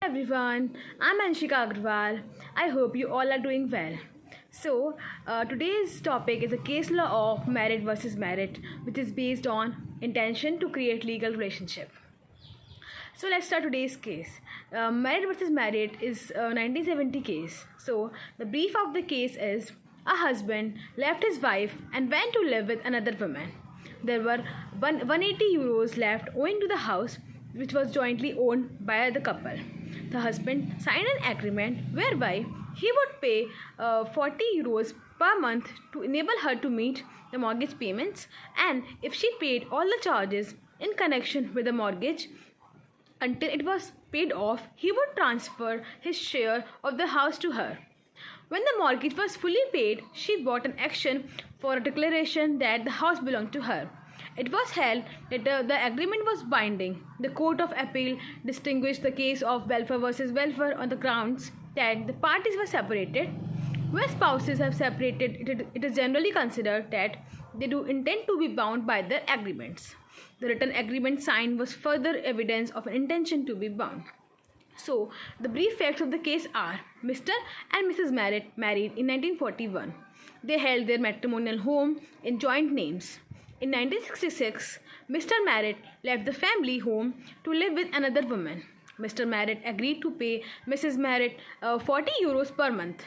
everyone, I'm Anshika Agrawal. I hope you all are doing well. Today's topic is a case law of merit versus merit, which is based on intention to create legal relationship. So, let's start today's case. Merit versus merit is a 1970 case. So, the brief of the case is a husband left his wife and went to live with another woman. There were 180 euros left owing to the house, which was jointly owned by the couple. The husband signed an agreement whereby he would pay 40 euros per month to enable her to meet the mortgage payments, and if she paid all the charges in connection with the mortgage until it was paid off, he would transfer his share of the house to her. When the mortgage was fully paid, she brought an action for a declaration that the house belonged to her. It was held that the agreement was binding. The Court of Appeal distinguished the case of welfare versus welfare on the grounds that the parties were separated. Where spouses have separated, it is generally considered that they do intend to be bound by their agreements. The written agreement signed was further evidence of an intention to be bound. So, the brief facts of the case are: Mr. and Mrs. Merritt married in 1941. They held their matrimonial home in joint names. In 1966, Mr. Merritt left the family home to live with another woman. Mr. Merritt agreed to pay Mrs. Merritt 40 euros per month.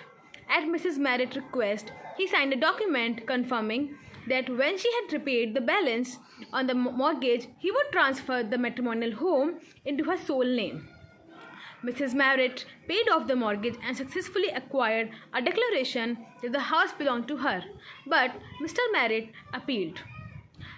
At Mrs. Merritt's request, he signed a document confirming that when she had repaid the balance on the mortgage, he would transfer the matrimonial home into her sole name. Mrs. Merritt paid off the mortgage and successfully acquired a declaration that the house belonged to her, but Mr. Merritt appealed.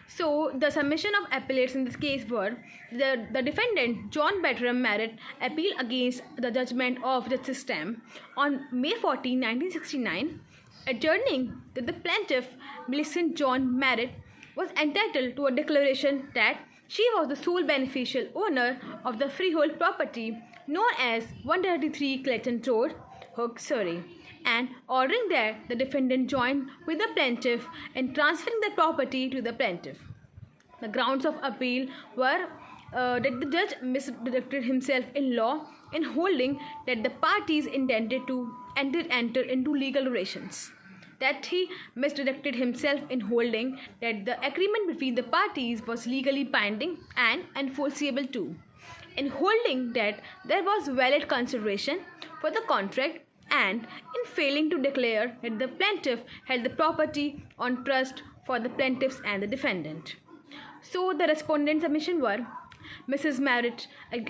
So, the submission of appellates in this case were: the defendant, John Bertram Merritt, appealed against the judgment of Justice Stamp on May 14, 1969, adjourning that the plaintiff, Millicent John Merritt, was entitled to a declaration that she was the sole beneficial owner of the freehold property known as 133 Clayton Road, Hook, Surrey, and ordering that the defendant join with the plaintiff in transferring the property to the plaintiff. The grounds of appeal were that the judge misdirected himself in law in holding that the parties intended to enter into legal relations. That he misdirected himself in holding that the agreement between the parties was legally binding and enforceable too. In holding that there was valid consideration for the contract, and in failing to declare that the plaintiff held the property on trust for the plaintiffs and the defendant. So the respondent submission were: Mrs. Merritt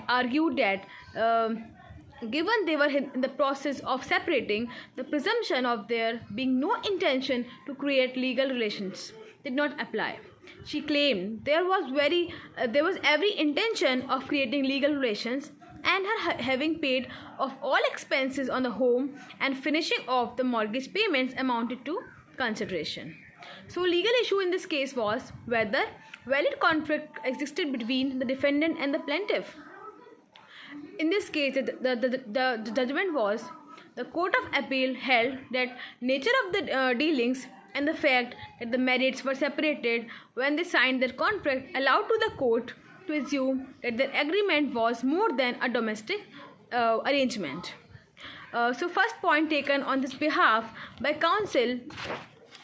argued that given they were in the process of separating, the presumption of there being no intention to create legal relations did not apply. She claimed there was every intention of creating legal relations, and her having paid off all expenses on the home and finishing off the mortgage payments amounted to consideration. So, legal issue in this case was whether valid conflict existed between the defendant and the plaintiff. In this case, the judgment was: the Court of Appeal held that nature of the dealings and the fact that the Merritts were separated when they signed their contract allowed to the court to assume that their agreement was more than a domestic arrangement. So, first point taken on this behalf by counsel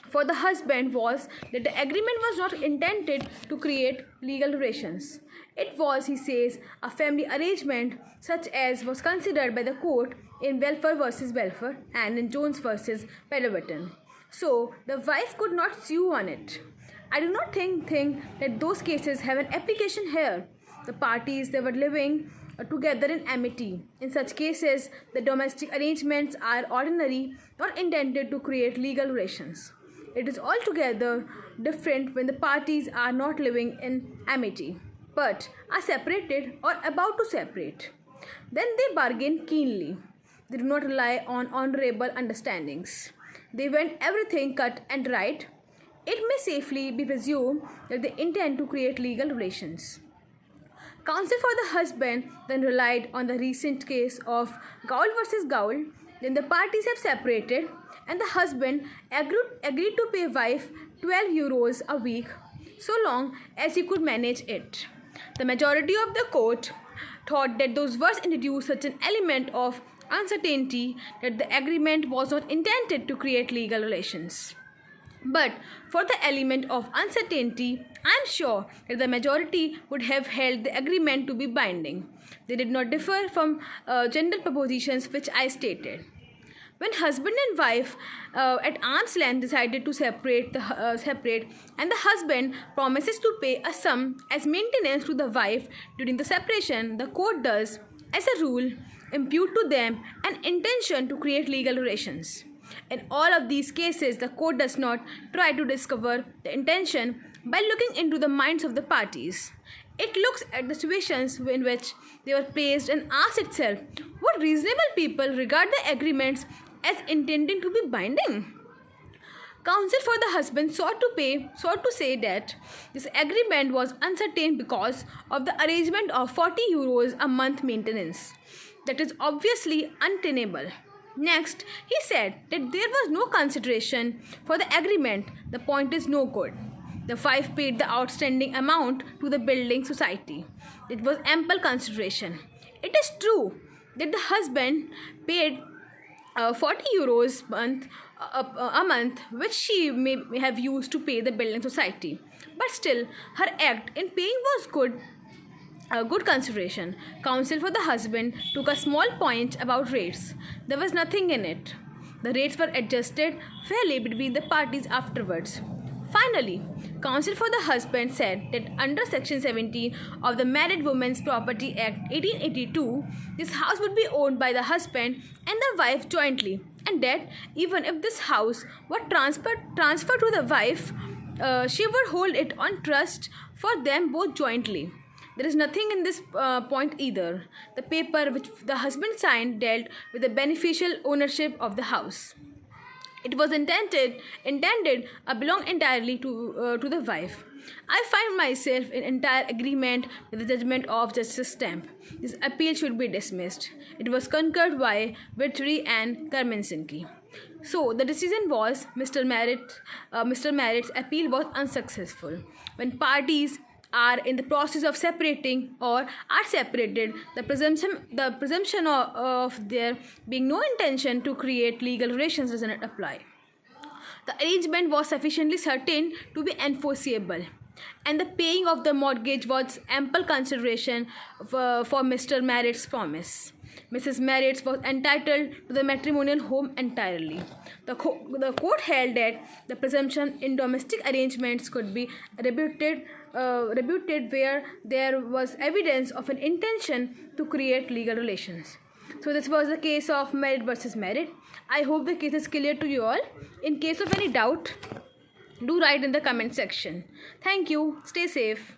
for the husband was that the agreement was not intended to create legal relations. It was, he says, a family arrangement such as was considered by the court in Welfare versus Welfare and in Jones versus Pellerton. So, the wife could not sue on it. I do not think that those cases have an application here. The parties, they were living together in amity. In such cases, the domestic arrangements are ordinary, not intended to create legal relations. It is altogether different when the parties are not living in amity, but are separated or about to separate. Then they bargain keenly. They do not rely on honorable understandings. They want everything cut and right. It may safely be presumed that they intend to create legal relations. Counsel for the husband then relied on the recent case of Gaul versus Gaul. Then the parties have separated and the husband agreed to pay wife 12 euros a week so long as he could manage it. The majority of the court thought that those words introduced such an element of uncertainty that the agreement was not intended to create legal relations. But for the element of uncertainty, I am sure that the majority would have held the agreement to be binding. They did not differ from general propositions which I stated. When husband and wife at arm's length decided to separate, and the husband promises to pay a sum as maintenance to the wife during the separation, the court does, as a rule, impute to them an intention to create legal relations. In all of these cases, the court does not try to discover the intention by looking into the minds of the parties. It looks at the situations in which they were placed and asks itself, would reasonable people regard the agreements as intending to be binding? Counsel for the husband sought to say that this agreement was uncertain because of the arrangement of 40 euros a month maintenance. That is obviously untenable. Next, he said that there was no consideration for the agreement. The point is no good. The wife paid the outstanding amount to the building society. It was ample consideration. It is true that the husband paid 40 euros a month, which she may have used to pay the building society. But still, her act in paying was good consideration. Counsel for the husband took a small point about rates. There was nothing in it. The rates were adjusted fairly between the parties afterwards. Finally, counsel for the husband said that under Section 17 of the Married Women's Property Act 1882, this house would be owned by the husband and the wife jointly, and that even if this house were transferred to the wife, she would hold it on trust for them both jointly. There is nothing in this point either. The paper which the husband signed dealt with the beneficial ownership of the house. It was intended belong entirely to the wife. I find myself in entire agreement with the judgment of Justice Stamp. This appeal should be dismissed. It was concurred by Vitry and Karminski. So the decision was Mr. Merritt's appeal was unsuccessful. When parties are in the process of separating or are separated, the presumption of there being no intention to create legal relations does not apply. The arrangement was sufficiently certain to be enforceable, and the paying of the mortgage was ample consideration for Mr. Merritt's promise. Mrs. Merritt was entitled to the matrimonial home entirely. The court held that the presumption in domestic arrangements could be rebutted where there was evidence of an intention to create legal relations. So this was the case of Merritt versus Merritt. I hope the case is clear to you all. In case of any doubt, do write in the comment section. Thank you. Stay safe.